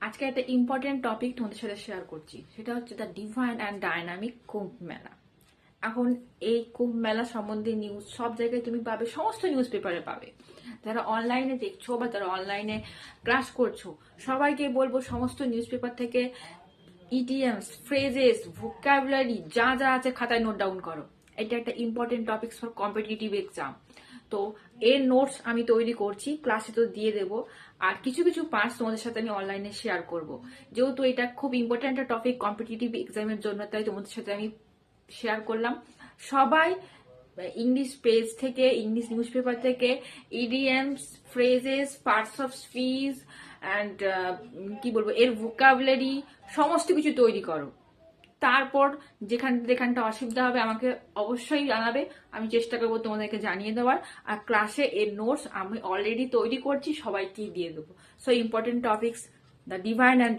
আজকে একটা important topic তোমাদের সাথে শেয়ার করছি, সেটা হচ্ছে দ্য ডিভাইন অ্যান্ড ডায়নামিক কুম্ভ মেলা। এখন এই কুম্ভ মেলা সম্বন্ধে নিউজ সব জায়গায় তুমি পাবে, সমস্ত নিউজ পেপারে পাবে। যারা অনলাইনে দেখছো বা যারা অনলাইনে ক্লাস করছো, সবাইকে বলবো সমস্ত নিউজ পেপার থেকে ইডিএমস, ফ্রেজেস, ভোকাবুলারি যা যা আছে খাতায় নোট ডাউন করো। এটা একটা important topics for competitive exam. তো এর নোটস আমি তৈরি করছি, ক্লাসে তো দিয়ে দেবো। আর কিছু কিছু পার্টস তোমাদের সাথে আমি অনলাইনে শেয়ার করব, যেহেতু এটা খুব ইম্পর্টেন্ট একটা টপিক কম্পিটিটিভ এক্সামের জন্য, তাই তোমাদের সাথে আমি শেয়ার করলাম। সবাই ইংলিশ পেজ থেকে, ইংলিশ নিউজ পেপার থেকে EDMs, phrases, parts of speech and কি বলবো এর ভোকাবুলারি সমস্ত কিছু তৈরি করো। তারপর যেখানটা অসুবিধা হবে আমাকে অবশ্যই জানাবে, আমি চেষ্টা করবো তোমাদেরকে জানিয়ে দেওয়ার। আর ক্লাসে এর নোটস আমি অলরেডি তৈরি করছি, সবাইকে দিয়ে দেবো। So important topics, the divine and